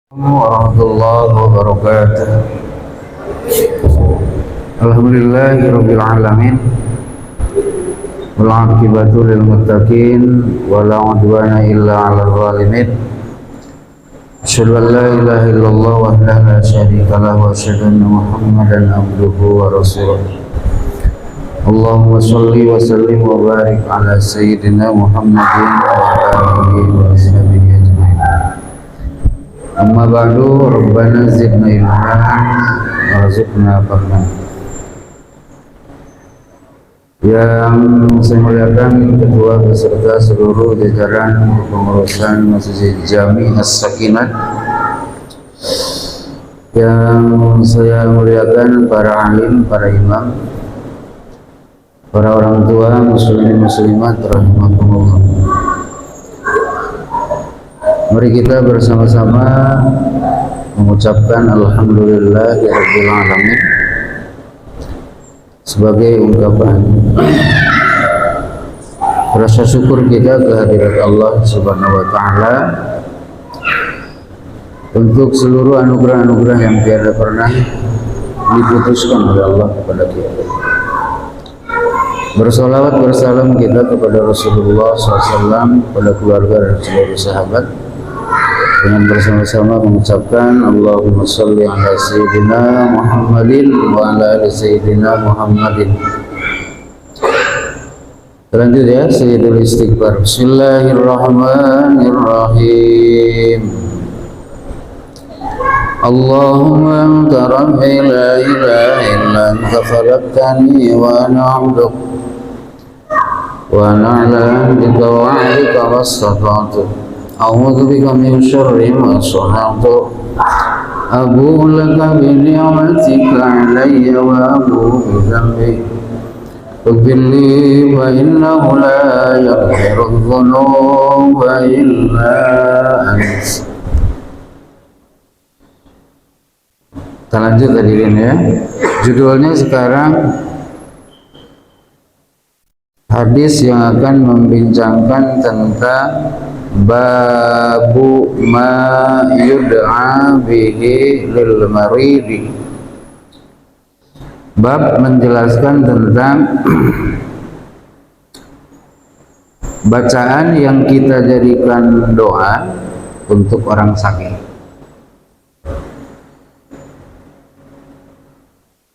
Warahmatullahi wabarakatuh. Alhamdulillahirabbil alamin. Wal 'aqibatu lil muttaqin wa la 'udwana illa 'alal zalimin. Asyhadu an la ilaha illallah wahdahu la syarika lahu wa asyhadu anna Muhammadan abduhu wa rasuluh. Allahumma shalli wa sallim wa barik ala sayyidina Muhammadin wa ala alihi wa sahbihi ajma'in. Amma ba'du, Rabbana zidna ilman warzuqna fahman. Yang saya muliakan ketua beserta seluruh jajaran pengurusan Masjid Jami As-Sakinah, yang saya muliakan para alim, para imam, para orang tua muslimin muslimat rahimakumullah. Mari kita bersama-sama mengucapkan alhamdulillahirabbil alamin sebagai ungkapan rasa syukur kita kehadirat Allah Subhanahu wa taala untuk seluruh anugerah-anugerah yang tiada pernah diputuskan oleh Allah kepada kita. Bersolawat bersalam kita kepada Rasulullah SAW, kepada keluarga dan seluruh sahabat, dengan bersama-sama mengucapkan Allahumma sholli ala sayyidina Muhammadin wa ala ali sayyidina Muhammadin. Lanjut ya, sayyidul istighfar. Bismillahirrahmanirrahim. Allahumma anta rabbi la ilaha illa anta khalaqtani wa ana 'abduk wa ana 'ala ahdika wa 'ahdika mastata'tu. A'udzu bika min syarri ma sana'tu. Abu'u laka bi ni'matika 'alayya wa abu'u bi dhanbi. Ighfir li fa innahu la yaghfiru dzunuba illa ant. Kita lanjut hadirin ya. Judulnya sekarang hadis yang akan membincangkan tentang babu ma yud'a bihi lil maridi. Bab menjelaskan tentang bacaan yang kita jadikan doa untuk orang sakit.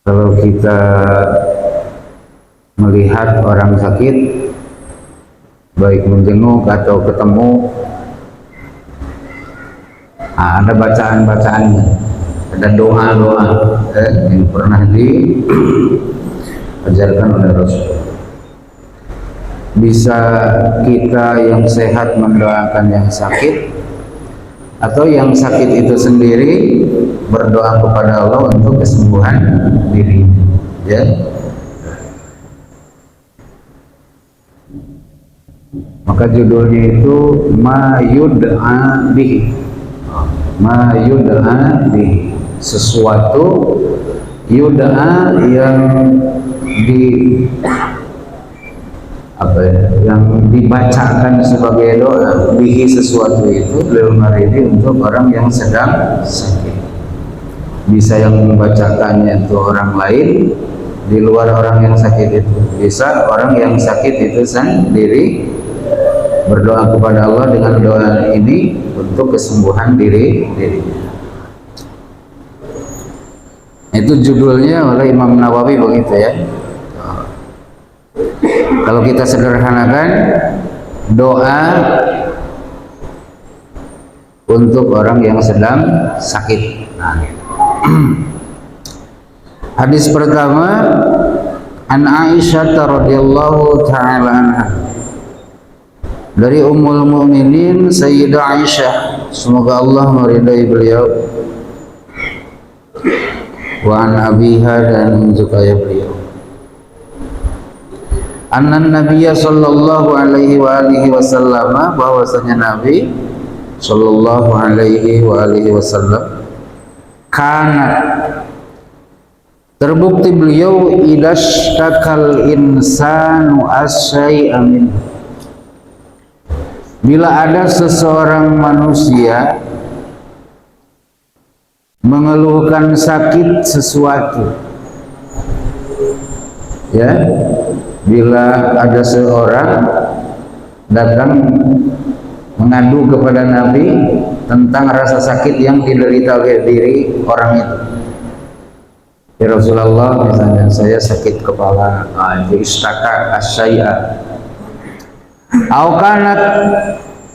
Kalau kita melihat orang sakit, baik menjenguk atau ketemu, ada bacaan-bacaannya, ada doa-doa yang pernah diajarkan oleh Rasul. Bisa kita yang sehat mendoakan yang sakit, atau yang sakit itu sendiri berdoa kepada Allah untuk kesembuhan diri, ya. Maka judulnya itu ma yud'a bihi. Ma yud'a bihi, sesuatu yud'a yang yang dibacakan sebagai doa, bihi sesuatu itu lil maridi, untuk orang yang sedang sakit. Bisa yang membacakannya itu orang lain di luar orang yang sakit itu, bisa orang yang sakit itu sendiri berdoa kepada Allah dengan doa ini untuk kesembuhan diri. Itu judulnya oleh Imam Nawawi begitu ya. Kalau kita sederhanakan, doa untuk orang yang sedang sakit. Nah, gitu. Hadis pertama, an Aisyah radhiyallahu taala anha, dari Ummul Mukminin Sayyidah Aisyah, semoga Allah meridai beliau, wa an abiha, dan juga beliau, anna Nabiyya sallallahu alaihi wa alihi wasallam, bahwasanya Nabi sallallahu alaihi wa alihi wasallam, karena terbukti beliau, idastakal insanu asyai'a min, bila ada seseorang manusia mengeluhkan sakit sesuatu, ya, bila ada seorang datang mengadu kepada Nabi tentang rasa sakit yang diderita oleh diri orang itu. Ya Rasulullah, misalnya saya sakit kepala, itu istaka asyai'a, au kanat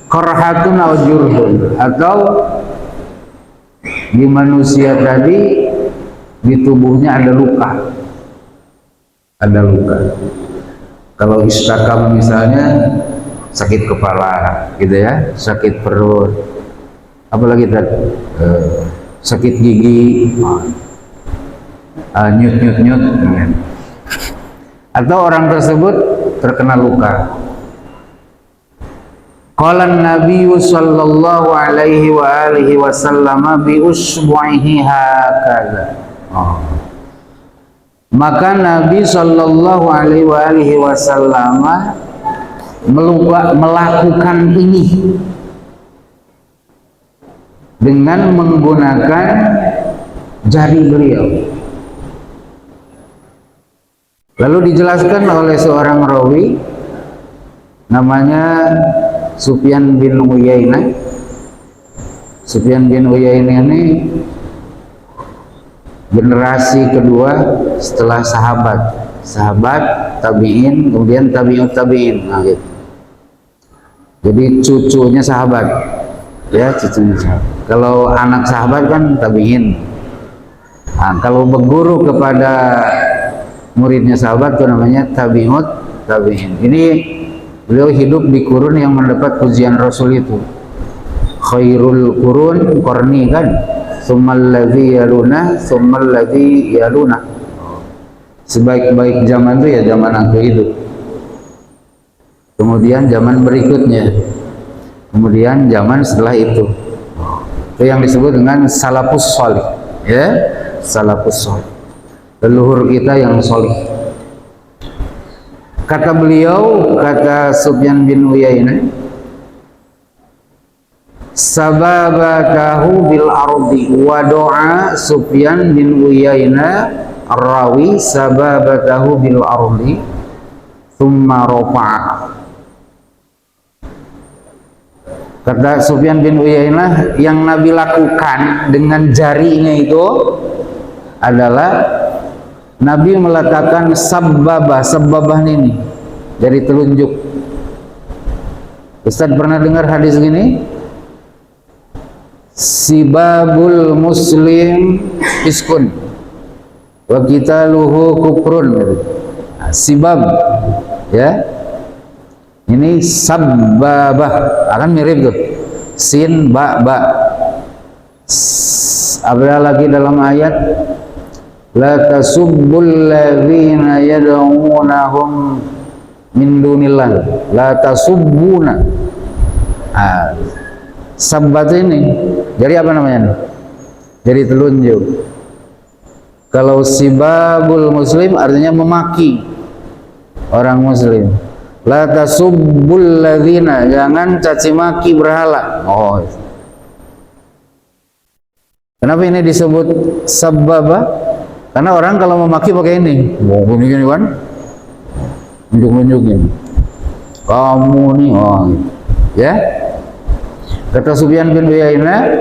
qarhatun au jurhun, atau di manusia tadi di tubuhnya ada luka, ada luka. Kalau istaka misalnya sakit kepala gitu ya, sakit perut, apalagi tadi sakit gigi, nyut, atau orang tersebut terkena luka. Qala Nabi sallallahu alaihi wa alihi wasallam bi usbu'ihi hakadha. Maka Nabi sallallahu alaihi wa alihi wasallam melakukan ini dengan menggunakan jari beliau. Lalu dijelaskan oleh seorang rawi namanya Sufyan bin Uyainah. Sufyan bin Uyainah ini generasi kedua setelah sahabat tabi'in, kemudian tabi'ut tabi'in, nah gitu. Jadi cucunya sahabat, ya, cucunya sahabat. Kalau anak sahabat kan tabi'in. Nah, kalau berguru kepada muridnya sahabat itu namanya tabi'ut tabi'in. Ini beliau hidup di kurun yang mendapat pujian Rasul itu. Khairul qurun qarni kan, tsummal ladzi yaluna, tsummal ladzi yaluna. Sebaik-baik zaman itu ya zaman aku hidup. Kemudian zaman berikutnya. Kemudian zaman setelah itu. Itu yang disebut dengan salafus shalih, ya, salafus shalih. Leluhur kita yang shalih. Kata beliau, kata Sufyan bin Uyainah, sababatahu bil ardi, wa doa Sufyan bin Uyainah rawi sababatahu bil ardi thumma rafa'a. Kata Sufyan bin Uyainah, yang Nabi lakukan dengan jarinya itu adalah Nabi meletakkan sababah ini dari telunjuk. Ustaz pernah dengar hadis gini? Sibabul muslim iskun wa qitaluhu kufrun. Nah, sibab, ya, ini sababah akan mirip tuh, sin ba. Ada lagi dalam ayat, la tasubbul ladzina yad'unahum min dunillah, la tasubbuna. Sabbat ini jadi apa namanya? Jadi telunjuk. Kalau sibabul muslim artinya memaki orang muslim. La tasubbul ladzina, jangan caci maki berhala. Oh, kenapa ini disebut sababah? Karena orang kalau memaki pakai ini, gini kan, nunjuk-nunjukin, kamu nih, oh, ya. Kata Sufyan bin Uyainah,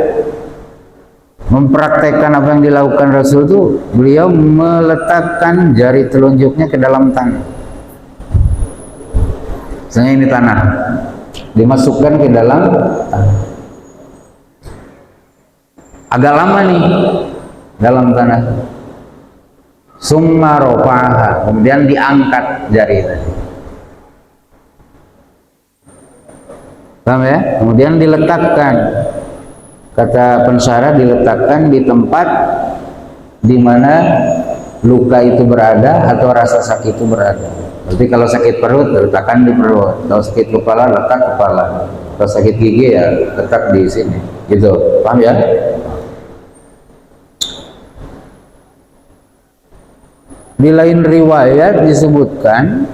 mempraktekkan apa yang dilakukan Rasul itu, beliau meletakkan jari telunjuknya ke dalam tanah. Misalnya ini tanah, dimasukkan ke dalam tanah. Agak lama nih dalam tanah. Summa rafa'aha, kemudian diangkat jari tadi. Paham ya? Kemudian diletakkan, kata pensyarah, diletakkan di tempat di mana luka itu berada atau rasa sakit itu berada. Berarti kalau sakit perut, letakkan di perut. Kalau sakit kepala, letak kepala. Kalau sakit gigi ya letak di sini. Gitu. Paham ya? Di lain riwayat disebutkan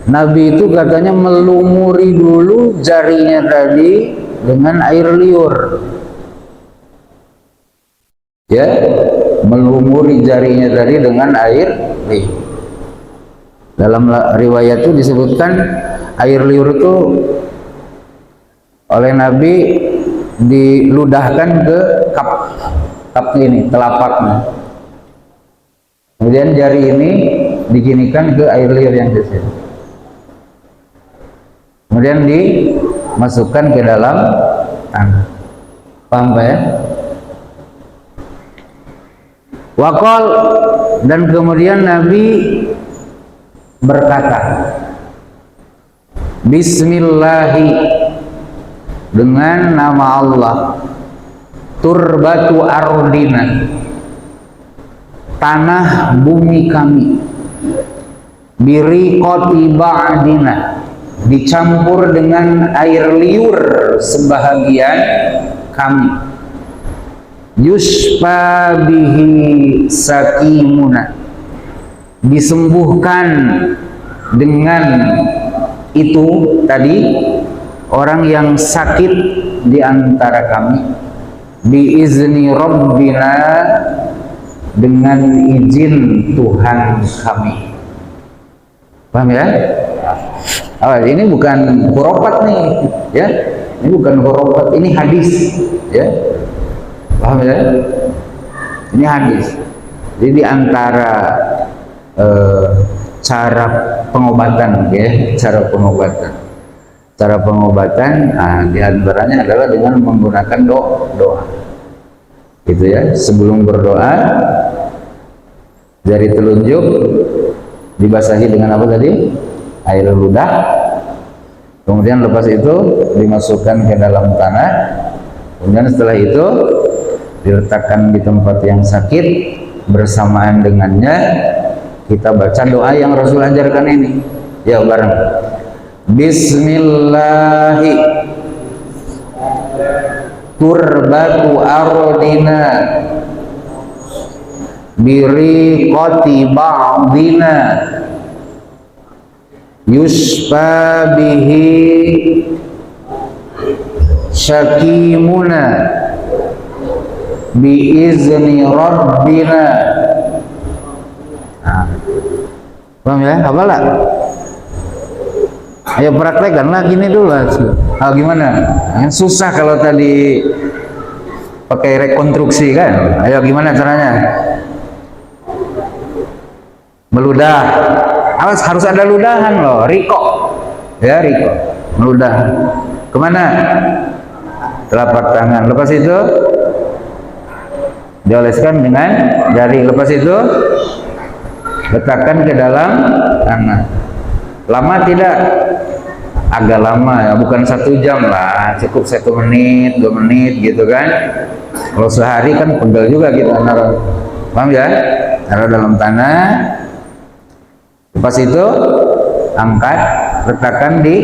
Nabi itu katanya melumuri dulu jarinya tadi dengan air liur. ya, melumuri jarinya tadi dengan air liur. Dalam riwayat itu disebutkan air liur itu oleh Nabi diludahkan ke kap ini, telapaknya. Kemudian jari ini diginikan ke air liur yang di sini. Kemudian dimasukkan ke dalam tanah. Paham Pak ya? Waqal, dan kemudian Nabi berkata, Bismillahi, dengan nama Allah, turbatu ardina, tanah bumi kami, biriqati ba'dina, dicampur dengan air liur sebahagian kami, yusfa bihi sakimuna, disembuhkan dengan itu tadi orang yang sakit di antara kami, biizni rabbina, dengan izin Tuhan kami. Paham ya? Ini bukan khurafat nih, ya. Ini bukan khurafat, ini hadis, ya. Paham ya? Ini hadis. Jadi di antara cara pengobatan, ya, cara pengobatan, di antaranya adalah dengan menggunakan doa, gitu ya. Sebelum berdoa, jari telunjuk dibasahi dengan apa tadi? Air ludah. Kemudian lepas itu dimasukkan ke dalam tanah. Kemudian setelah itu diletakkan di tempat yang sakit, bersamaan dengannya kita baca doa yang Rasul ajarkan ini. Ya, bareng. Bismillahi turbatu ardina biriqati ba'dina yusfa bihi syakimuna biizni rabbina. Paham ya? Apalah? Ayo praktekkan lah gini dulu. Gimana? Susah kalau tadi pakai rekonstruksi kan? Ayo gimana caranya? Meludah. Harus ada ludahan loh, riko. Ya, riko. Meludah. Kemana? Telapak tangan. Lepas itu dioleskan dengan jari. Lepas itu letakkan ke dalam tanah. Lama tidak? Agak lama ya, bukan 1 jam lah, cukup 1 menit, 2 menit gitu kan. Kalau sehari kan pegel juga kita naruh. Paham ya? Taruh dalam tanah. Lepas itu angkat, letakkan di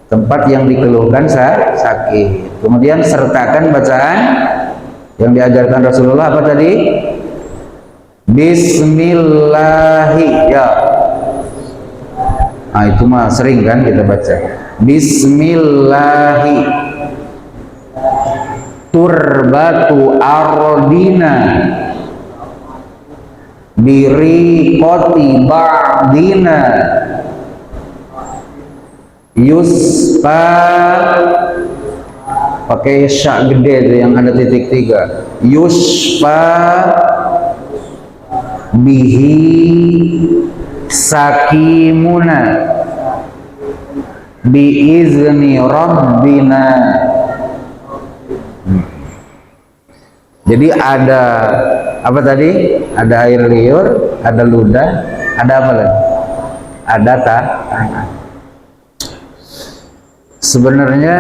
tempat yang dikeluhkan sakit. Kemudian sertakan bacaan yang diajarkan Rasulullah apa tadi? Bismillahi, ya. Itu mah sering kan kita baca. Bismillahi turbatu ardina biriqati ba'dina yusfa, pakai syak gede itu yang ada titik 3, yusfa bihi sakimuna biizni rabbina. Jadi ada apa tadi? Ada air liur, ada ludah, ada apa lagi? Ada tanah. Sebenarnya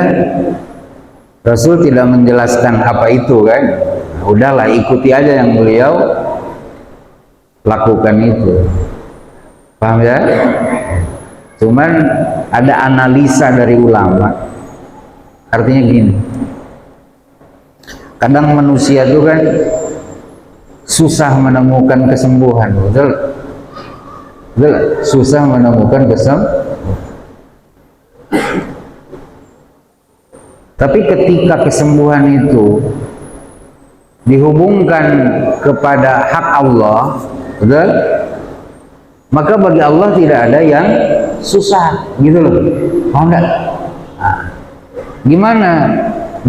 Rasul tidak menjelaskan apa itu kan. Udahlah, ikuti aja yang beliau lakukan itu. Paham ya? Cuman ada analisa dari ulama. Artinya gini, kadang manusia itu kan susah menemukan kesembuhan, betul? Betul? Susah menemukan kesembuhan. Tapi ketika kesembuhan itu dihubungkan kepada hak Allah, betul? Maka bagi Allah tidak ada yang susah, gitu loh. Paham enggak? Nah, gimana?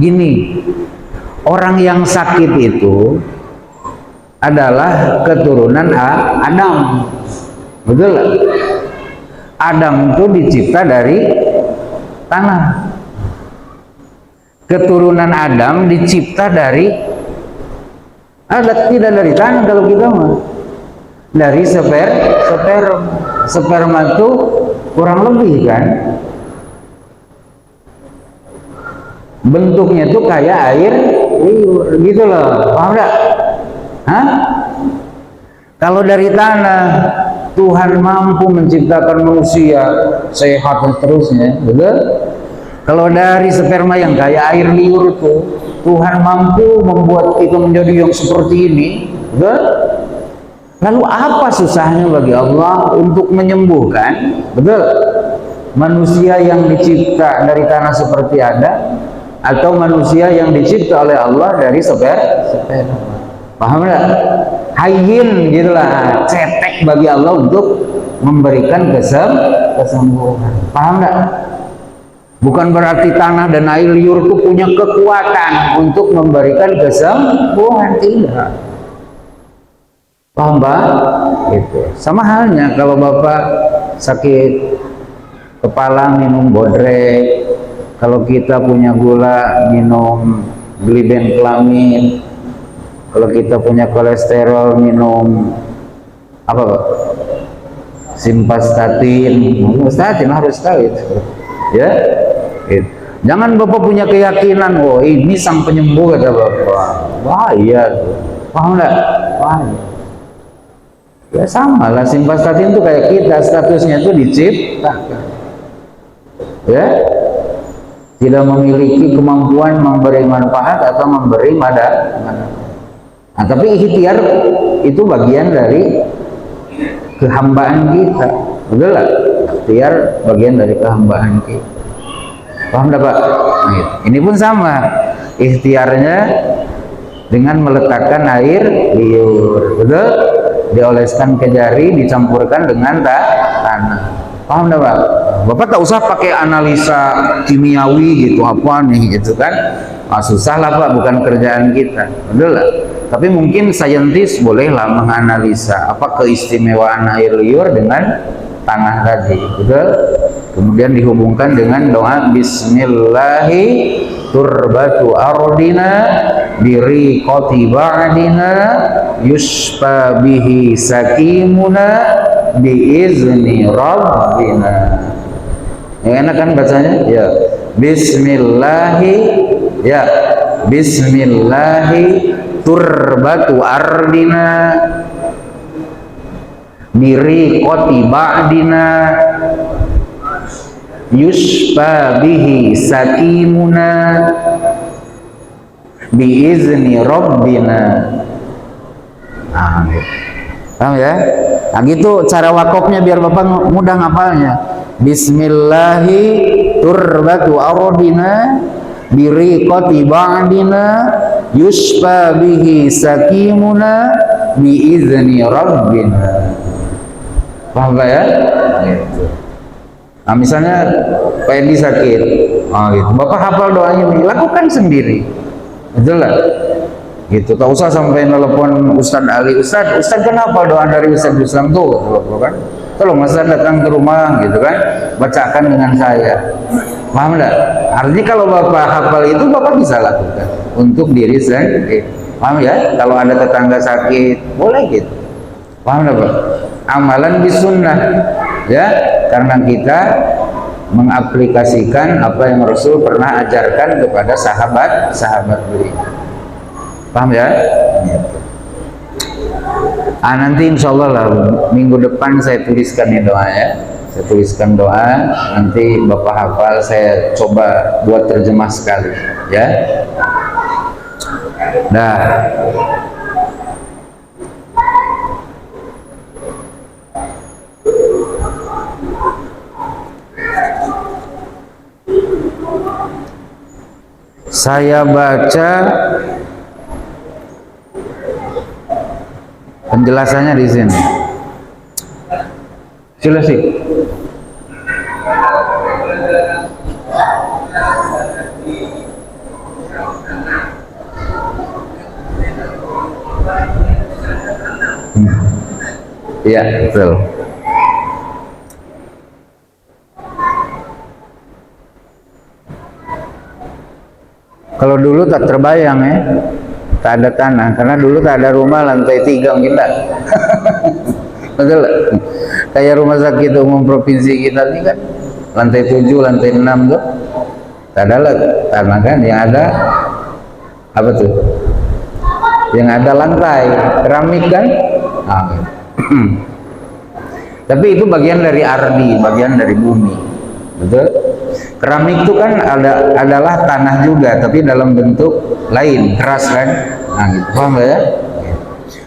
Gini, orang yang sakit itu adalah keturunan Adam, betul? Adam itu dicipta dari tanah. Keturunan Adam dicipta dari tidak dari tanah kalau kita mah. Dari sperma itu kurang lebih kan bentuknya itu kayak air liur gitu loh, paham enggak? Hah? Kalau dari tanah Tuhan mampu menciptakan manusia sehat dan seterusnya, betul? Kalau dari sperma yang kayak air liur itu Tuhan mampu membuat itu menjadi yang seperti ini, betul? Lalu apa susahnya bagi Allah untuk menyembuhkan, betul? Manusia yang dicipta dari tanah seperti Adam atau manusia yang dicipta oleh Allah dari sperma? Paham nggak? Hayyin gitulah, cetek bagi Allah untuk memberikan kesembuhan. Paham nggak? Bukan berarti tanah dan air liur itu punya kekuatan untuk memberikan kesembuhan, tidak. Paham Pak? Gitu. Sama halnya kalau Bapak sakit kepala minum bodrek, kalau kita punya gula minum glibenclamid, kalau kita punya kolesterol minum apa Pak? Simvastatin. Simvastatin harus tahu itu. Ya. Gitu. Jangan Bapak punya keyakinan, oh ini sang penyembuh kata Bapak. Bahaya tuh. Paham enggak? Bahaya. Ya sama lah, simvastatin itu kayak kita, statusnya itu diciptakan. Ya. Tidak memiliki kemampuan memberi manfaat atau memberi manfaat. Nah, tapi ikhtiar itu bagian dari kehambaan kita. Betul lah? Ikhtiar bagian dari kehambaan kita. Paham enggak Pak? Nah, ini pun sama. Ikhtiarnya dengan meletakkan air liur, betul? Dioleskan ke jari, dicampurkan dengan tanah. Paham enggak Pak? Bapak tak usah pakai analisa kimiawi gitu, apa nih gitu kan? Susah lah Pak, bukan kerjaan kita, betul lah. Tapi mungkin saintis bolehlah menganalisa apa keistimewaan air liur dengan tanah tadi, betul? Kemudian dihubungkan dengan doa Bismillahi turbatu ardina biriqati ba'dina yusfa bihi sakimuna biizni rabbina. Yang enak kan bacanya? Ya. Bismillahi, ya. Bismillahi turbatu ardina biriqati ba'dina yusfa bihi sakimuna biizni rabbina. Nah, paham ya? Nah gitu cara wakofnya biar Bapak mudah ngapalnya. Bismillahi turbatu ardina biriqati ba'dina yusfa bihi sakimuna biizni rabbina. Paham Pak ya? Gitu. Nah misalnya Pak Edi sakit, gitu. Bapak hafal doanya ini, lakukan sendiri, betul lah. Gitu, tak usah sampai nelpon Ustadz Ali, Ustadz kan hafal doa dari Ustadz Islam tuh, kan? Tolong Ustadz datang ke rumah, gitu kan? Bacakan dengan saya, paham enggak? Artinya kalau Bapak hafal itu Bapak bisa lakukan untuk diri sendiri, paham ya? Kalau ada tetangga sakit, boleh gitu, paham enggak Pak? Amalan bisunnah, ya, karena kita mengaplikasikan apa yang Rasul pernah ajarkan kepada sahabat beliau. Paham ya? Nanti insya Allah lah minggu depan saya tuliskan nih doa ya. Saya tuliskan doa, nanti Bapak hafal, saya coba buat terjemah sekali ya. Nah, saya baca Penjelasannya di sini. Sila sih. Iya, betul. Kalau dulu tak terbayang ya, tak ada tanah, karena dulu tak ada rumah lantai 3 kita. Betul. Kayak rumah sakit umum provinsi kita ini kan lantai 7, lantai 6 tuh tak ada tanah kan, yang ada apa tuh? Yang ada lantai keramik kan. Nah, gitu. Tapi itu bagian dari ardi, bagian dari bumi, betul. Keramik itu kan adalah tanah juga, tapi dalam bentuk lain, keras kan. Nah, gitu. Paham ya?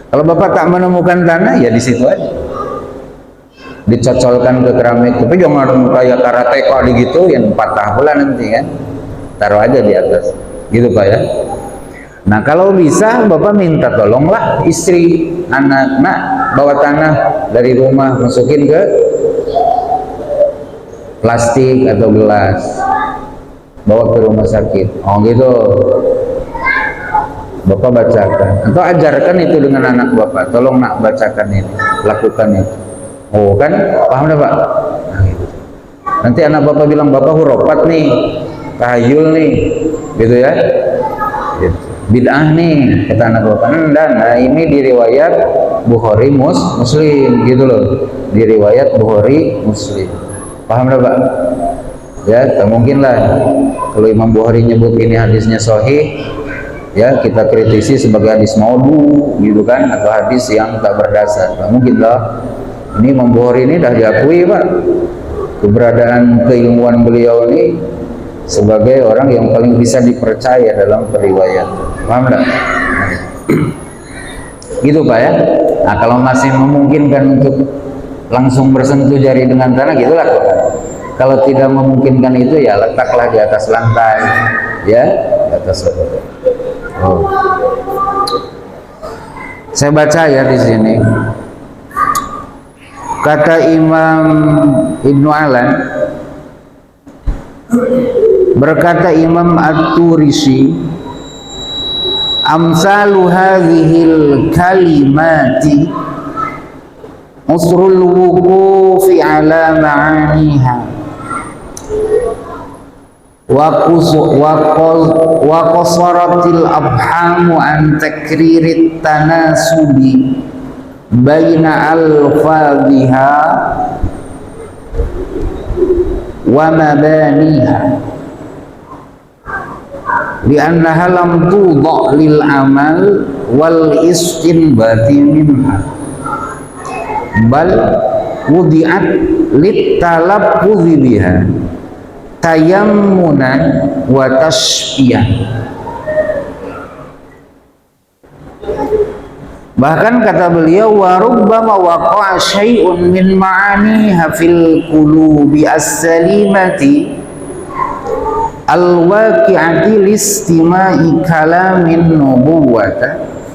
Kalau Bapak tak menemukan tanah, ya di situ aja. Dicocolkan ke keramik, tapi jangan kayak karateka gitu, yang patah pula nanti kan. Taruh aja di atas, gitu Pak ya. Nah, kalau bisa Bapak minta tolonglah istri, anak, nak bawa tanah dari rumah, masukin ke plastik atau gelas, bawa ke rumah sakit. Oh gitu, Bapak bacakan atau ajarkan itu dengan anak Bapak. Tolong nak bacakan ini, lakukan itu. Oh kan, paham dah Pak? Nah, gitu. Nanti anak Bapak bilang, Bapak huropat nih, tahayul nih, gitu ya, gitu. Bid'ah nih, kata anak Bapak. Nah ini di riwayat Bukhari Muslim, gitu loh, di riwayat Bukhari Muslim. Paham dah Pak? Ya, tak mungkin lah kalau Imam Bukhari nyebut ini hadisnya sahih, ya kita kritisi sebagai hadis maudhu, gitu kan, atau hadis yang tak berdasar. Tak mungkin lah. Ini Imam Bukhari ini dah diakui Pak, keberadaan keilmuan beliau ini sebagai orang yang paling bisa dipercaya dalam periwayat. Paham tak? Gitu Pak ya. Nah, kalau masih memungkinkan untuk langsung bersentuh jari dengan tanah, gitu lakukan. Kalau tidak memungkinkan itu, ya letaklah di atas lantai, ya, di atas lantai. Oh. Saya baca ya di sini. Kata Imam Ibnu Alan, berkata Imam At-Turisi, amsalu hadhil kalimati usrul wuqufi ala ma'aniha wa qasaratil abhamu an takririt tanasubi baina alfadhiha wa mabaniha li'annaha lam tudha lil amal wal istinbati minha bal wudi'at lit talaffuz biha tayammunan wa tasbiyah. Bahkan kata beliau, wa rubbama waqa'a syai'un min ma'aniha fil qulubi as-salimati al-waqi'ati listima'i kalamin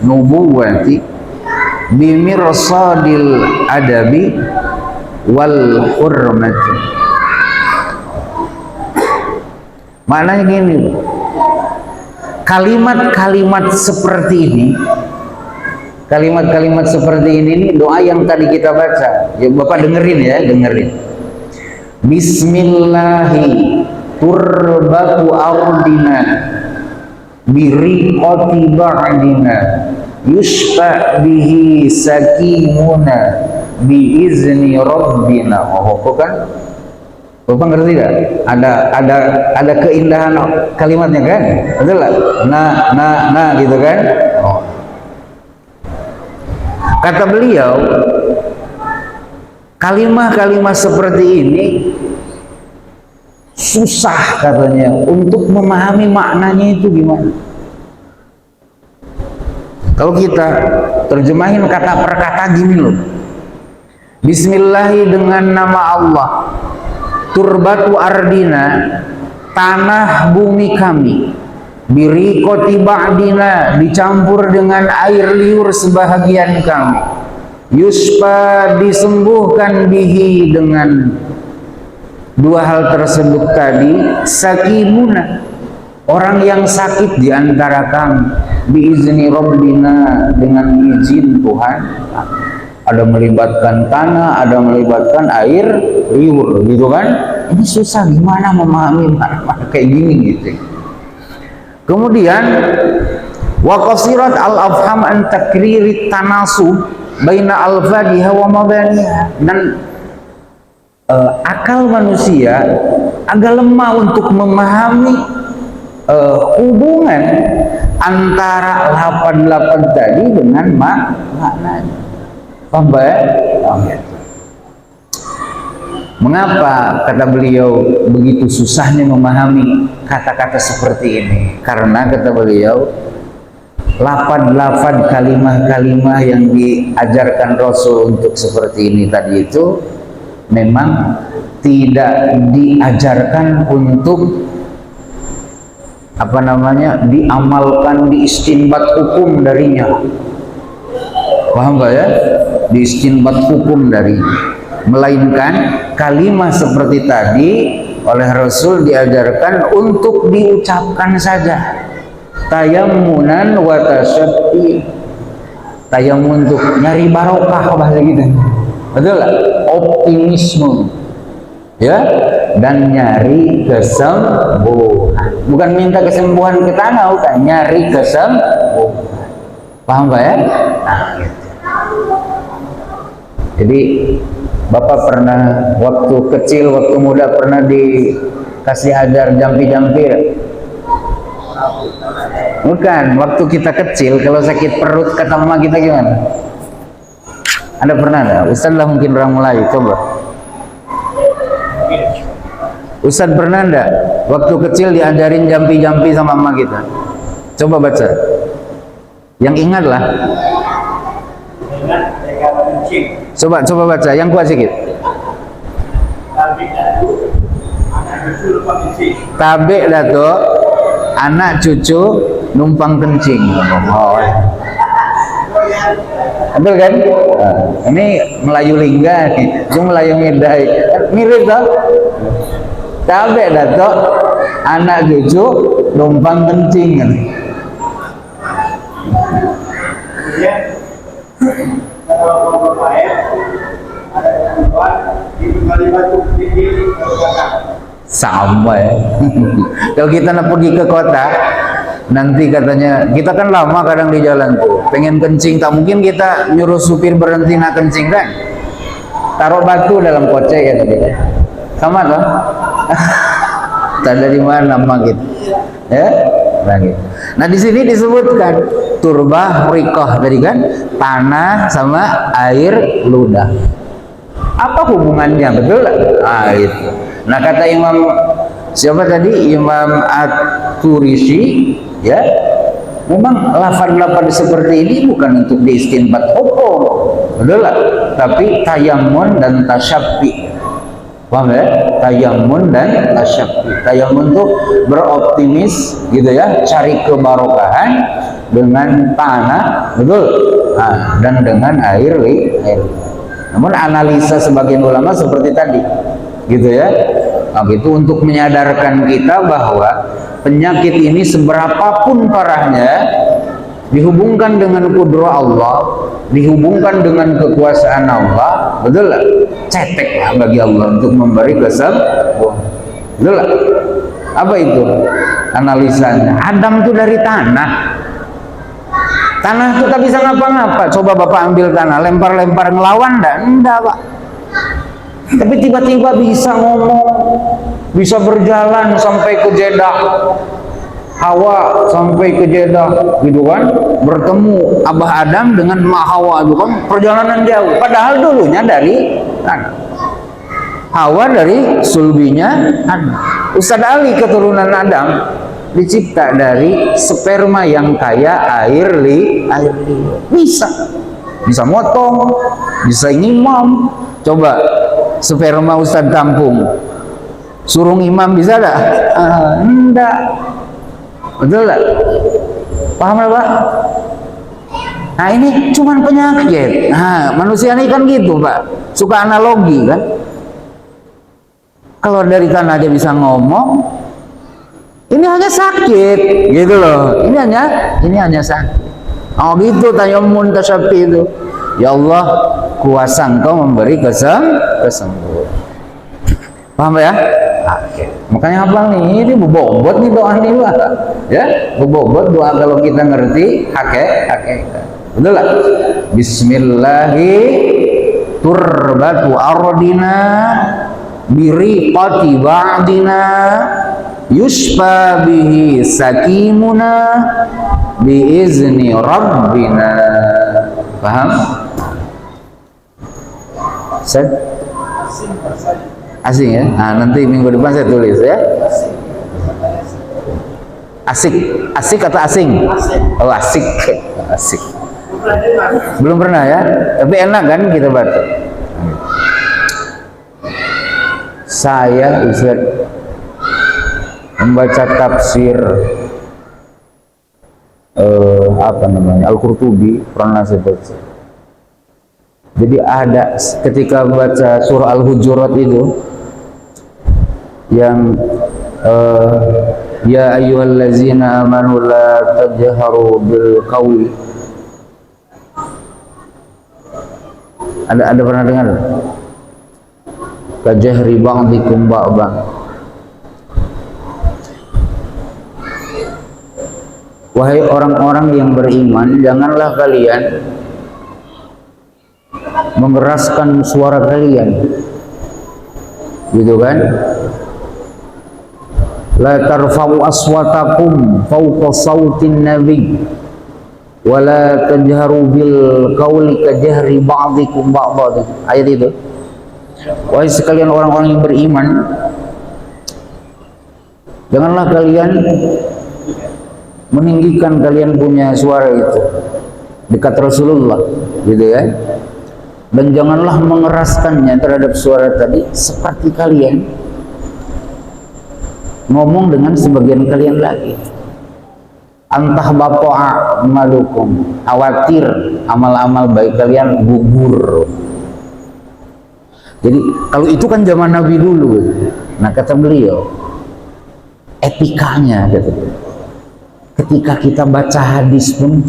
nubuwati bimirsadil adabi wal hurmati. Maknanya gini, kalimat-kalimat seperti ini, kalimat-kalimat seperti ini doa yang tadi kita baca. Ya Bapak dengerin ya, dengerin. Bismillahi turbatu ardina biriqati ba'dina yusfa bihi sakimuna biizni rabbina. Oh, kan? Bapak ngerti tidak? Ada keindahan kalimatnya kan? Betul lah. Nah gitu kan? Oh. Kata beliau, kalimat-kalimat seperti ini susah katanya untuk memahami maknanya itu gimana. Kalau kita terjemahin kata per kata gini loh. Bismillahi dengan nama Allah. Turbatu ardina, tanah bumi kami. biriqati ba'dina, dicampur dengan air liur sebahagian kami, yusfa, disembuhkan bihi, dengan dua hal tersebut tadi, sakimuna, orang yang sakit di antara kami, biizni rabbina, dengan izin Tuhan. Ada melibatkan tanah, ada melibatkan air liur, gitu kan? Ini susah, gimana memahami mana kayak gini gitu. Kemudian wa qasirat al-afham an takriri tanasub baina al-fadiha wa mabaniha, dan akal manusia agak lemah untuk memahami hubungan antara lapan-lapan tadi dengan maknanya. Paham ya? Mengapa, kata beliau, begitu susahnya memahami kata-kata seperti ini? Karena, kata beliau, lafaz-lafaz, kalimah-kalimah yang diajarkan Rasul untuk seperti ini tadi itu memang tidak diajarkan untuk diamalkan, diistinbat hukum darinya. Paham gak ya? Diistinbat hukum darinya. Melainkan kalimat seperti tadi oleh Rasul diajarkan untuk diucapkan saja. Tayammunan wa tasyabbi, tayammun untuk nyari barokah, bahasa gitu. Betul lah? Optimisme, ya, dan nyari kesembuhan. Bukan minta kesembuhan ke tanah, bukan, nyari kesembuhan. Paham gak ya? Nah, gitu. Jadi Bapak pernah waktu kecil, waktu muda pernah dikasih ajar jampi-jampi? Bukan, waktu kita kecil kalau sakit perut kata mama kita gimana? Ada pernah ada? Ustaz lah mungkin orang Melayu, coba. Ustaz pernah enggak waktu kecil diajarin jampi-jampi sama mama kita? Coba baca. Yang ingat lah. Coba baca, yang kuat sedikit. Tabe dato, anak cucu numpang kencing. Oh. Betul kan? Ini Melayu Lingga nih, itu Melayu Midai. Mirip toh? Tabe dato, anak cucu numpang kencing. Sama ya. Kalau kita pergi ke kota, nanti katanya kita kan lama kadang di jalan tuh, pengen kencing, tak mungkin kita nyuruh supir berhenti nak kencing kan? Taruh batu dalam kocek ya tadi. Sama toh? Tak dari mana gitu, ya? Lagi. Nah di sini disebutkan turbah rikoh tadi kan, tanah sama air ludah. Apa hubungannya, betul? Ah itu. Nah kata Imam siapa tadi, Imam At-Turisi, ya, memang lafaz-lafaz seperti ini bukan untuk diistinbat hukum, betul lah, tapi tayammun dan tasyabbi. Paham ya? Tayammun dan tasyabbi. Tayammun itu beroptimis gitu ya, cari kebarokahan dengan tanah, betul? Nah, dan dengan air. Namun analisa sebagian ulama seperti tadi, gitu ya. Nah, itu untuk menyadarkan kita bahwa penyakit ini seberapapun parahnya, dihubungkan dengan kudrah Allah, dihubungkan dengan kekuasaan Allah, betul lah, cetek lah bagi Allah untuk memberi kesembuhan, betul lah. Apa itu analisanya? Adam itu dari tanah. Tanah itu tak bisa ngapa-ngapa. Coba Bapak ambil tanah, lempar-lempar, ngelawan enggak Pak. Tapi tiba-tiba bisa ngomong, bisa berjalan sampai ke Jeddah, Hawa sampai ke Jeddah, gitu kan? Bertemu Abah Adam dengan Mak Hawa, itu kan perjalanan jauh. Padahal dulunya dari tanah. Hawa dari sulbinya Adam. Ustaz Ali keturunan Adam dicipta dari sperma yang kaya air liur. Bisa motong, bisa ngimam. Coba sperma Ustaz kampung suruh ngimam bisa gak? Enggak. Betul nggak? Paham nggak Pak? Nah ini cuman penyakit. Nah manusia ini kan gitu Pak, suka analogi kan. Kalau dari tanah aja bisa ngomong, ini hanya sakit, gitu loh. Ini hanya sakit. Oh gitu tayamun tasyafi itu. Ya Allah, kuasa Engkau memberi kesembuhan. Paham ya? Oke. Makanya apa nih? Ini bobot nih doa nih Pak. Ya, bobot doa kalau kita ngerti hakikat. Betul lah. Bismillahi turbatu ardina biriqati ba'dina yusfa bihi sakimuna biizni rabbina. Paham? Asing ya? Nah, nanti minggu depan saya tulis ya. Asik atau asing? Oh asik. Belum pernah ya? Tapi enak kan kita baca. Saya Ustaz membaca tafsir Al-Qurtubi, pernah saya baca. Jadi ada ketika baca surah Al-Hujurat itu yang ya ayyuhallazina amanu la tajharu bil qawli. Ada pernah dengar? Kajahri ba'dikum ba'dan. Wahai orang-orang yang beriman, janganlah kalian mengeraskan suara kalian, gitu kan? La tarfa'u aswatakum fawqa sautin nabi wa la tajharu bil qawli kajahri ba'dikum ba'dan. Ayat itu. Wahai sekalian orang-orang yang beriman, janganlah kalian meninggikan kalian punya suara itu dekat Rasulullah, gitu kan? Dan janganlah mengeraskannya terhadap suara tadi seperti kalian ngomong dengan sebagian kalian lagi. Antah bapo'a malukum, khawatir amal-amal baik kalian gugur. Jadi kalau itu kan zaman Nabi dulu. Nah kata beliau, etikanya gitu. Ketika kita baca hadis pun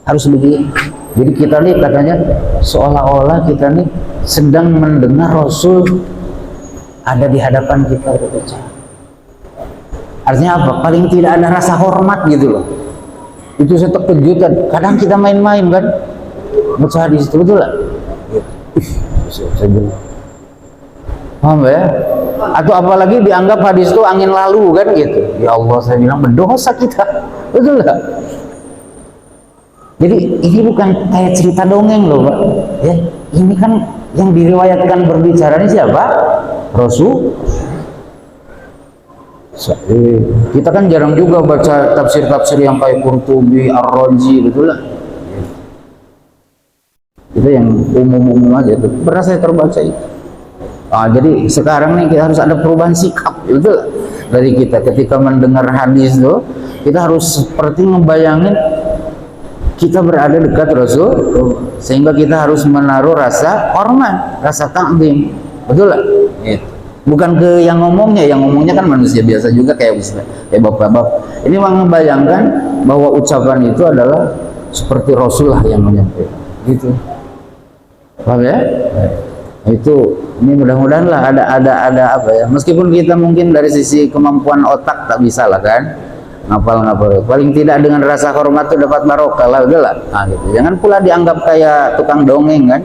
harus begitu. Jadi kita nih katanya seolah-olah kita nih sedang mendengar Rasul ada di hadapan kita berbicara. Artinya apa? Paling tidak ada rasa hormat gitu loh. Itu satu kejutan. Kadang kita main-main kan baca hadis itu, betul lah. Paham ya? Atau apalagi dianggap hadis itu angin lalu kan gitu. Ya Allah, saya bilang berdosa kita, betul lah. Jadi ini bukan kayak cerita dongeng loh Pak ya, ini kan yang diriwayatkan berbicara ini siapa? Rasul. Kita kan jarang juga baca tafsir-tafsir yang kayak Qurtubi, Ar-Razi, betul lah. Itu yang umum-umum aja tuh, pernah saya terbaca itu. Jadi sekarang nih kita harus ada perubahan sikap, betul lah. Dari kita ketika mendengar hadis tuh, kita harus seperti ngebayangin kita berada dekat Rasul, sehingga kita harus menaruh rasa hormat, rasa takdim, betul lah. Bukan ke yang ngomongnya kan manusia biasa juga kayak bapak-bapak. Ini membayangkan bahwa ucapan itu adalah seperti Rasul lah yang menyampaikan, gitu. Paham ya? Itu ini mudah-mudahan lah ada apa ya. Meskipun kita mungkin dari sisi kemampuan otak tak bisa lah kan. Ngapal paling tidak dengan rasa hormat itu dapat barokah lah, udah lah. Nah, gitu. Jangan pula dianggap kayak tukang dongeng kan,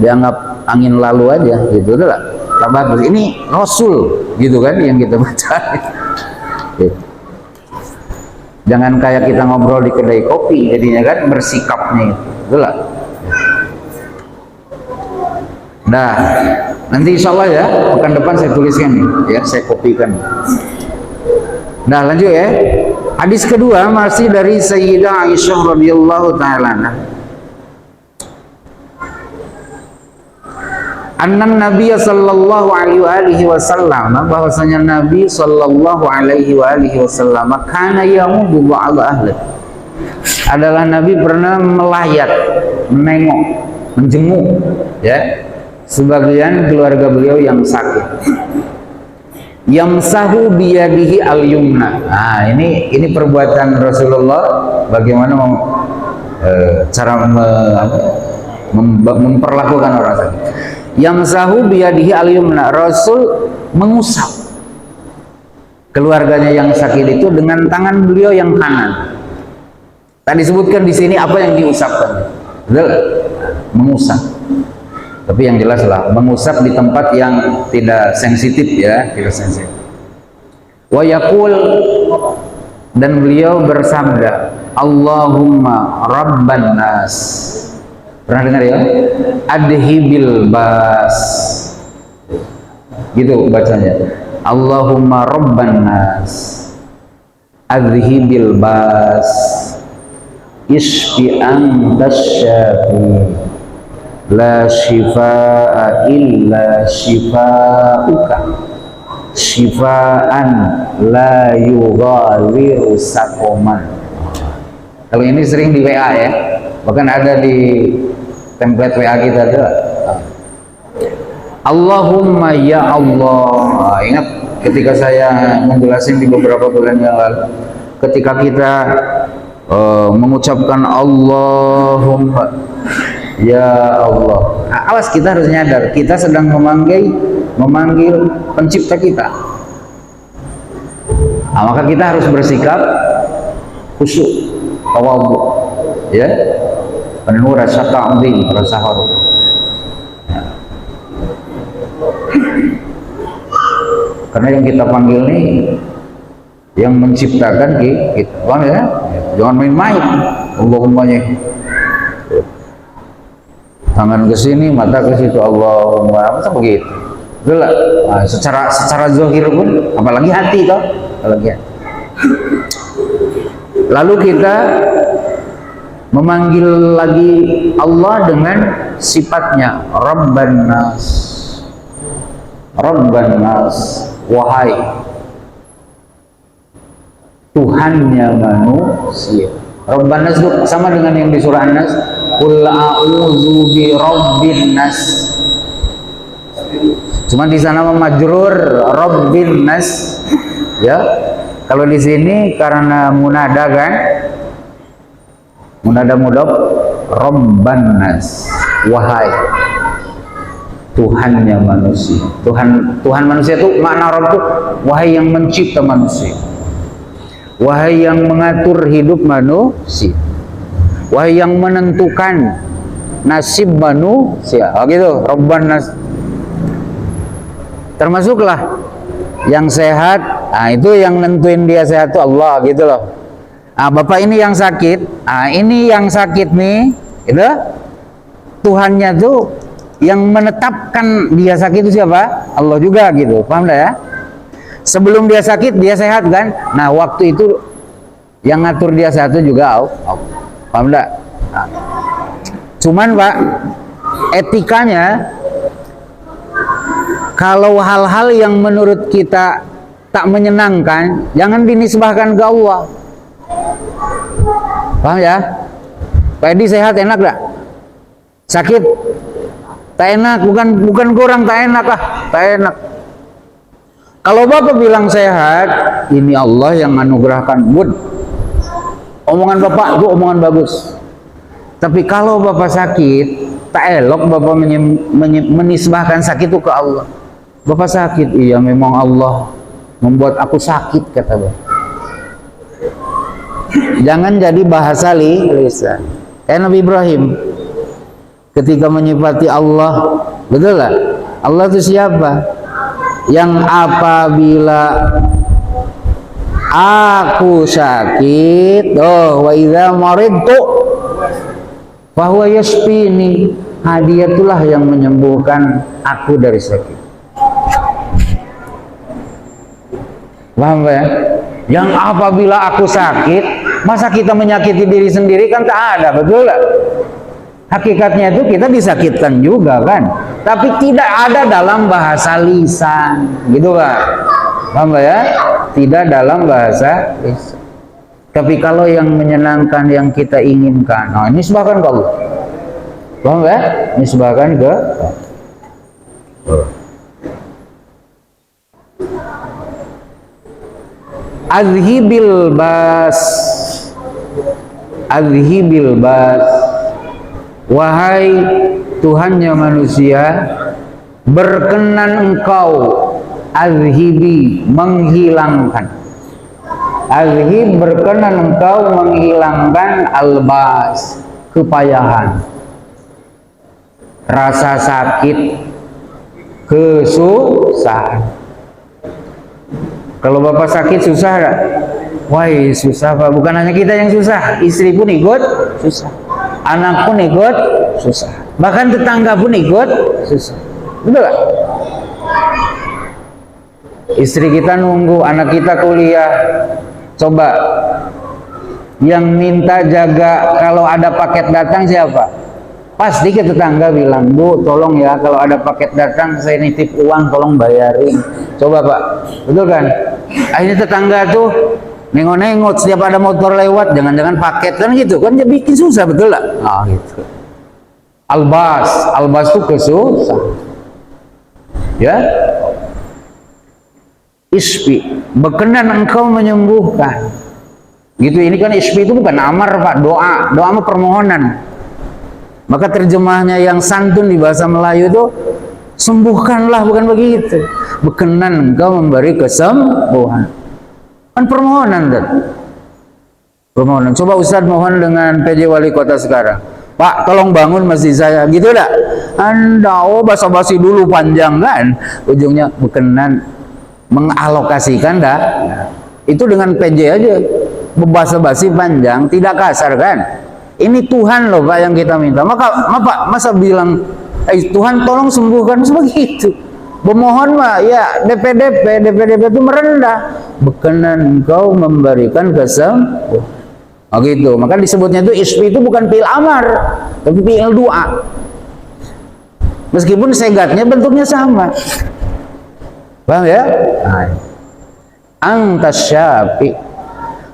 dianggap angin lalu aja gitu, udah lah. Tak bagus. Ini Rasul gitu kan yang kita baca. Gitu. Jangan kayak kita ngobrol di kedai kopi jadinya kan, bersikapnya itu, udah lah. Nah, nanti insya Allah ya pekan depan saya tuliskan nih, ya saya kopikan. Nah lanjut ya. Hadis kedua masih dari Sayyidah Aisyah radhiyallahu taala. Annan Nabi sallallahu alaihi wasallam, bahwasanya Nabi sallallahu alaihi wasallam kana yamudu ba'd ahli, adalah Nabi pernah melayat, menengok, menjenguk ya sebagian keluarga beliau yang sakit. Yamsahu biyadihi al-yumna. Nah, ini perbuatan Rasulullah bagaimana cara memperlakukan orang sakit. Yamsahu biyadihi al-yumna, Rasul mengusap keluarganya yang sakit itu dengan tangan beliau yang kanan. Tak disebutkan di sini apa yang diusapkan. Betul? Mengusap. Tapi yang jelas lah, mengusap di tempat yang tidak sensitif ya, tidak sensitif. Wa yaqul, dan beliau bersabda, Allahumma rabban nas. Pernah dengar ya? Adhibil bas. Gitu bacanya. Allahumma rabban nas. Adhibil bas. Isfi antas syafi. La shifaa illa shifauka. Shifaan la yughadiru sakoman. Kalau ini sering di WA ya, bahkan ada di template WA kita juga. Allahumma ya Allah. Ingat ketika saya menjelaskan di beberapa bulan yang lalu, ketika kita mengucapkan Allahumma ya Allah, awas, kita harus nyadar kita sedang memanggil pencipta kita. Nah, maka kita harus bersikap khusyuk, tawadhu ya, penuh rasa ta'zim, rasa hormat. Karena yang kita panggil nih yang menciptakan kita, bang ya, jangan main-main. Allahumma-nya tangan ke sini, mata ke situ, Allahumma, masa begitu? Betul lah. Nah, secara zahir pun, apalagi hati toh, apalagi hati. Lalu kita memanggil lagi Allah dengan sifatnya Rabban nas. Rabban nas, wahai Tuhannya manusia. Rabban nas itu sama dengan yang di surah An-Nas, qul a'udzu bi rabbin nas. Cuma di sana memajrur rabbin nas ya. Kalau di sini karena munada kan, munada mudhaf, rabban nas, wahai Tuhannya manusia. Tuhan manusia itu makna Rabb itu wahai yang mencipta manusia, wahai yang mengatur hidup manusia, wahai yang menentukan nasib manusia. Oh gitu, Rabban nas. Termasuklah yang sehat, nah itu yang nentuin dia sehat itu Allah gitu loh. Ah, Bapak ini yang sakit, ini yang sakit nih, itu Tuhannya tuh yang menetapkan dia sakit itu siapa? Allah juga gitu, paham dah ya? Sebelum dia sakit dia sehat kan? Nah waktu itu yang ngatur dia sehat itu juga Allah, paham dah? Nah. Cuman Pak, etikanya kalau hal-hal yang menurut kita tak menyenangkan, jangan dinisbahkan ke Allah. Paham ya? Pak Edi sehat enak gak? Sakit? Tak enak, bukan kurang tak enak lah, tak enak. Kalau Bapak bilang sehat, ini Allah yang anugerahkan, good. Omongan Bapak itu omongan bagus. Tapi kalau Bapak sakit, tak elok Bapak menisbahkan sakit itu ke Allah. Bapak sakit, iya memang Allah membuat aku sakit, kata Bapak. Jangan jadi bahasa lisan. Kayak Nabi Ibrahim ketika menyifati Allah, betul lah? Allah itu siapa? Yang apabila aku sakit, wa idza maridtu fa huwa yashfini, dia itulah yang menyembuhkan aku dari sakit. Paham ya? Yang apabila aku sakit, masa kita menyakiti diri sendiri kan tak ada, betul lah? Hakikatnya itu kita disakitkan juga kan, tapi tidak ada dalam bahasa lisan, gitu Pak. Paham ya? Tidak dalam bahasa lisan. Tapi kalau yang menyenangkan, yang kita inginkan, nah ini nisbahkan ke Allah. Paham ya? Nisbahkan ke Azhibil bas, azhibil bas, wahai Tuhannya manusia, berkenan engkau azhibi, menghilangkan. Azhib, berkenan engkau menghilangkan albas, kepayahan, rasa sakit, kesusahan. Kalau bapak sakit susah gak? Wah susah Pak, bukan hanya kita yang susah, istri pun ikut susah, anak pun ikut susah, bahkan tetangga pun ikut susah. Betul gak? Istri kita nunggu, anak kita kuliah. Coba yang minta jaga kalau ada paket datang siapa? Pasti ke tetangga bilang, Bu tolong ya kalau ada paket datang saya nitip uang tolong bayarin. Coba Pak, betul kan? Akhirnya tetangga tuh nengok-nengok setiap ada motor lewat, jangan-jangan paket kan gitu kan, dia bikin susah, betul lah. Nah gitu. Albas, albas tuh kesusah. Ya. Isfi, berkenan engkau menyembuhkan. Gitu, ini kan isfi itu bukan amar Pak, doa. Doa mah permohonan. Maka terjemahnya yang santun di bahasa Melayu itu sembuhkanlah, bukan begitu. Berkenan engkau memberi kesembuhan. Kan permohonan kan? Permohonan. Coba Ustaz mohon dengan PJ Wali Kota sekarang. Pak, tolong bangun masjid saya. Gitu dah. Anda basa-basi dulu panjang kan? Ujungnya berkenan mengalokasikan dah. Itu dengan PJ aja. Basa-basi panjang, tidak kasar kan? Ini Tuhan loh Pak yang kita minta. Masa bilang Tuhan tolong sembuhkan, begitu. Memohon mah ya DPDP itu merendah. Berkenan engkau memberikan kesembuhan. Oh gitu. Maka disebutnya itu isfi itu bukan fi'il amar, tapi fi'il doa. Meskipun segatnya bentuknya sama. Paham ya? Antas syafi,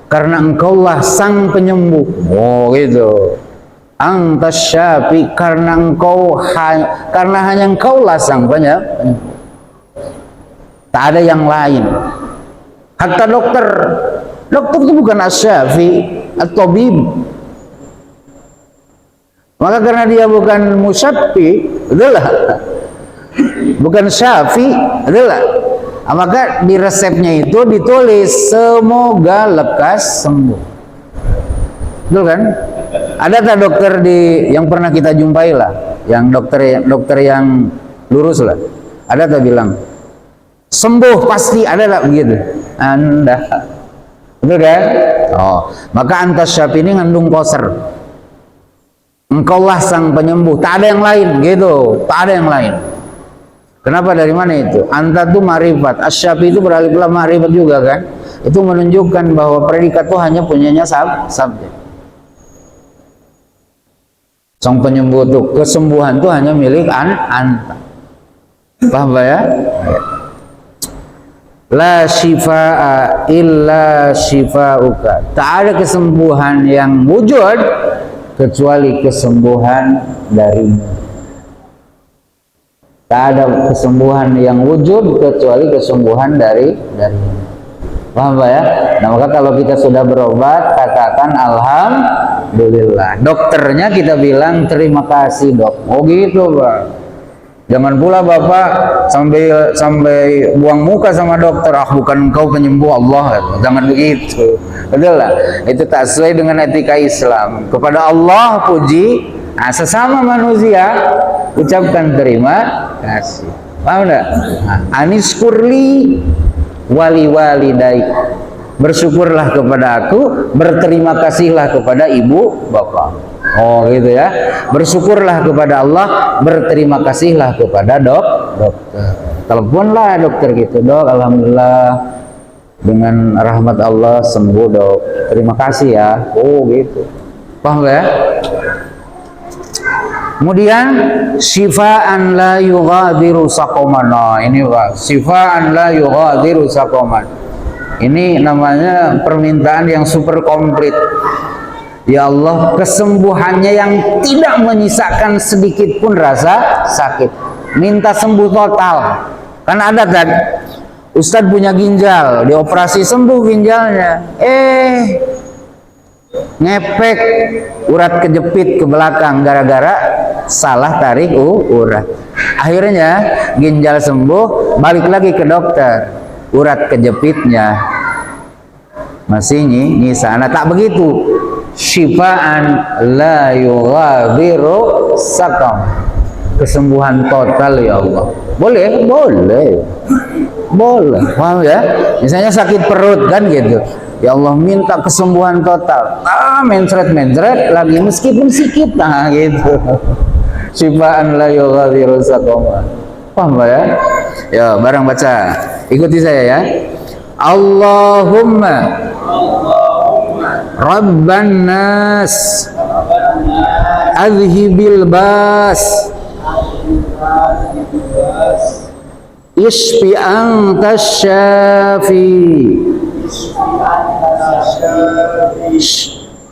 karena engkaulah sang penyembuh. Oh gitu. Antas syafi, karena hanya engkaulah sang penyembuh. Tak ada yang lain. Hatta dokter itu bukan asyafi atau tabib. Maka karena dia bukan musyafi, itulah bukan syafi, itulah. Maka di resepnya itu ditulis semoga lekas sembuh. Betul kan? Ada tak dokter yang pernah kita jumpai lah, yang dokter yang lurus lah, ada tak bilang sembuh pasti, ada tak begitu? Anda, betul kan? Oh, maka antas syafi ini ngandung koser. Engkaulah sang penyembuh, tak ada yang lain, gitu, tak ada yang lain. Kenapa, dari mana itu? Anta itu ma'rifat, asyafi itu beralih pula ma'rifat juga kan? Itu menunjukkan bahwa predikat itu hanya punyanya subjek. Sang penyembuh itu, kesembuhan itu hanya milik anta. Paham ya? La shifa'a illa shifa'uka. Tak ada kesembuhan yang wujud kecuali kesembuhan darimu. Tak ada kesembuhan yang wujud kecuali kesembuhan darimu. Paham ya? Nah maka kalau kita sudah berobat, katakan alhamdulillah. Dokternya kita bilang terima kasih dok. Oh gitu Pak. Jangan pula Bapak sampai buang muka sama dokter, bukan engkau penyembuh Allah. Jangan begitu. Betul lah. Itu tak sesuai dengan etika Islam. Kepada Allah puji, sesama manusia ucapkan terima kasih. Paham enggak? Aniskurli wali walidai. Bersyukurlah kepada aku, berterima kasihlah kepada ibu bapak. Oh gitu ya. Bersyukurlah kepada Allah, berterima kasihlah kepada dokter. Teleponlah dokter gitu, dok, alhamdulillah dengan rahmat Allah sembuh dok. Terima kasih ya. Oh gitu. Paham ya? Kemudian syifaan la yughadiru saqaman. Nah, ini Pak, syifaan la yughadiru saqaman. Ini namanya permintaan yang super komplit. Ya Allah, kesembuhannya yang tidak menyisakan sedikit pun rasa sakit. Minta sembuh total. Kan ada kan, Ustadz punya ginjal, dioperasi sembuh ginjalnya. Ngepek, urat kejepit ke belakang gara-gara salah tarik urat. Akhirnya ginjal sembuh, balik lagi ke dokter, urat kejepitnya masih nyisa. Nah, tak begitu. Syifaan la yughadiru saqam. Kesembuhan total ya Allah. Boleh, boleh. Boleh. Paham ya? Misalnya sakit perut kan gitu. Ya Allah, minta kesembuhan total. Mencret lagi meskipun sedikit, nah gitu. Syifaan la yughadiru saqam. Paham ya? Ya, bareng baca. Ikuti saya ya. Allahumma Rabban nas adhibil bas Ishfi anta syafi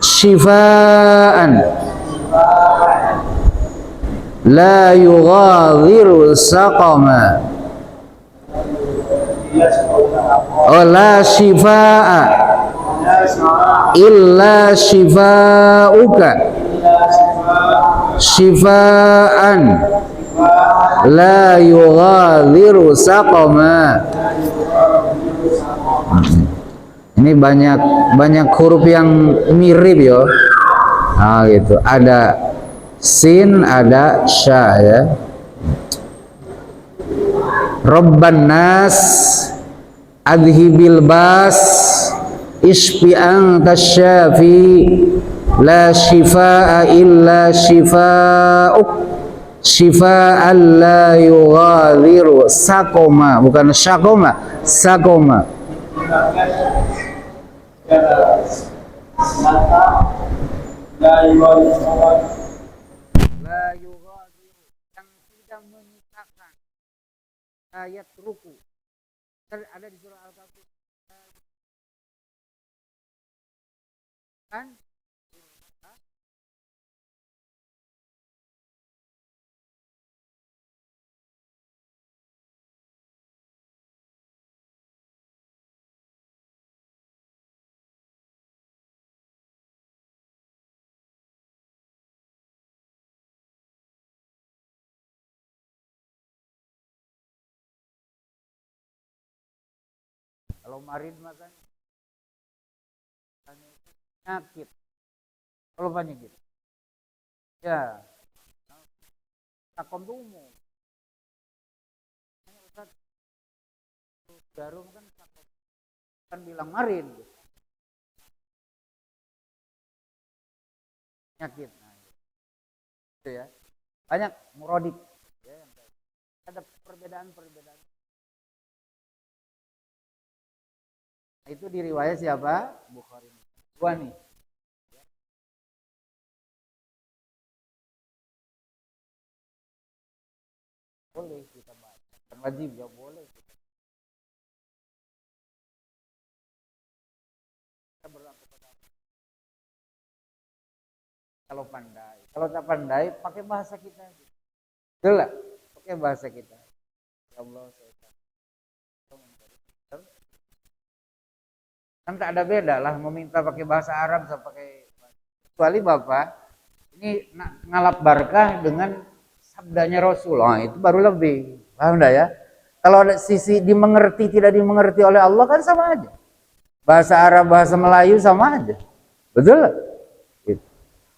Shifaan la yughadiru saqama. La shifaa illa shifauka shifaan la yughadiru saqama. Ini banyak huruf yang mirip ya. Nah gitu, ada sin, ada sya ya. Rabban nas adhibil bas Ishfi anta syafi la shifaa illa shifauk shifaan la yughadiru saqama. Bukan syaqama, saqama. La yughadiru, yang tidak menyisakan. Ayat ruku ada di surah Al-Kahfi kan? Kalau marid makan penyakit, kalau penyakit ya takom tuh umum. Ustaz jarum kan takom, kan bilang marid penyakit. Nah, itu ya, banyak murodik ya, ada perbedaan. Itu di riwayat siapa? Bukhari. Dua nih. Boleh kita baca. Kan wajib ya, boleh kita berlaku pada kalau pandai. Kalau tak pandai, pakai bahasa kita. Betul lah, pakai bahasa kita. Ya Allah, kan tak ada beda lah meminta pakai bahasa Arab sama pakai kecuali Bapak ini ngalap barkah dengan sabdanya Rasul. Itu baru lebih. Paham enggak ya? Kalau ada sisi dimengerti tidak dimengerti oleh Allah kan sama aja. Bahasa Arab, bahasa Melayu sama aja. Betul?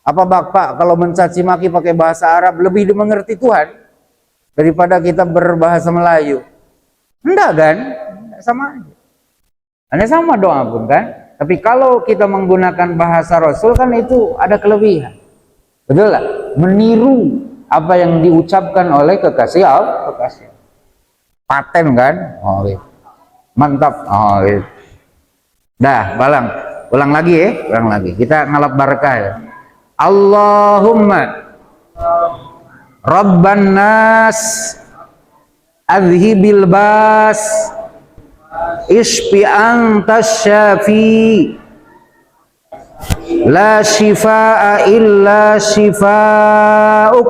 Apa Bapak kalau mencaci maki pakai bahasa Arab lebih dimengerti Tuhan daripada kita berbahasa Melayu? Enggak kan? Sama aja. Hanya sama doa pun kan. Tapi kalau kita menggunakan bahasa Rasul kan itu ada kelebihan. Betul lah. Meniru apa yang diucapkan oleh kekasih Allah. Paten kan. Oh, gitu. Mantap. Oh, gitu. Dah, ulang lagi ya. Ulang lagi. Kita ngalap barakah ya. Allahumma Rabban nas adhibil bas ishfi antas syafi la shifaa illa shifauk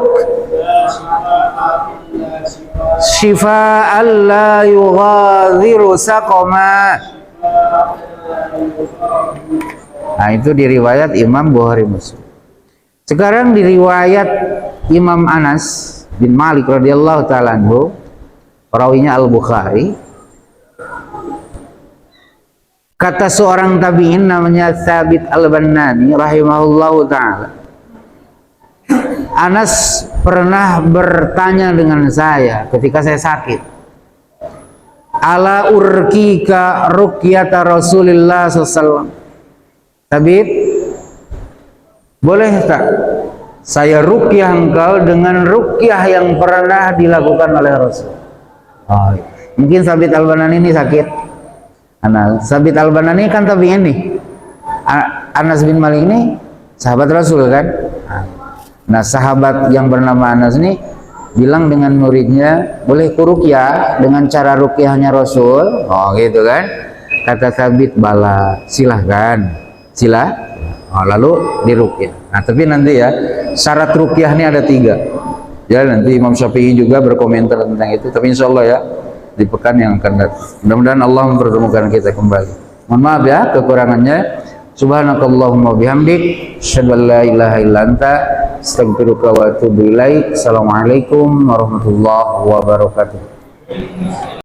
shifaan la yughadiru saqama. Nah, itu di riwayat Imam Bukhari Muslim. Sekarang di riwayat Imam Anas bin Malik radhiyallahu ta'ala anhu, perawinya Al-Bukhari, kata seorang tabi'in namanya Tsabit Al-Bannani rahimahullahu ta'ala, Anas pernah bertanya dengan saya ketika saya sakit, ala urkika ruqyata Rasulillah SAW. Tsabit, boleh tak saya ruqyah engkau dengan ruqyah yang pernah dilakukan oleh Rasul? Oh, mungkin Tsabit Al-Bannani ini sakit. Tsabit Al-Bannani kan tabi'in nih. Anas bin Malik ini sahabat Rasul kan. Nah, sahabat yang bernama Anas ini bilang dengan muridnya, boleh kuruqyah dengan cara ruqyahnya Rasul? Oh, gitu kan. Kata Tsabit, bala, silahkan. Lalu diruqyah. Nah, tapi nanti ya, syarat ruqyah ini ada 3. Ya, nanti Imam Syafi'i juga berkomentar tentang itu. Tapi insya Allah ya, di pekan yang akan datang. Mudah-mudahan Allah mempertemukan kita kembali. Mohon maaf ya kekurangannya. Subhanakallahumma bihamdik, asyhadu an la ilaha illa anta, astaghfiruka wa atubu ilaik. Assalamualaikum warahmatullahi wabarakatuh.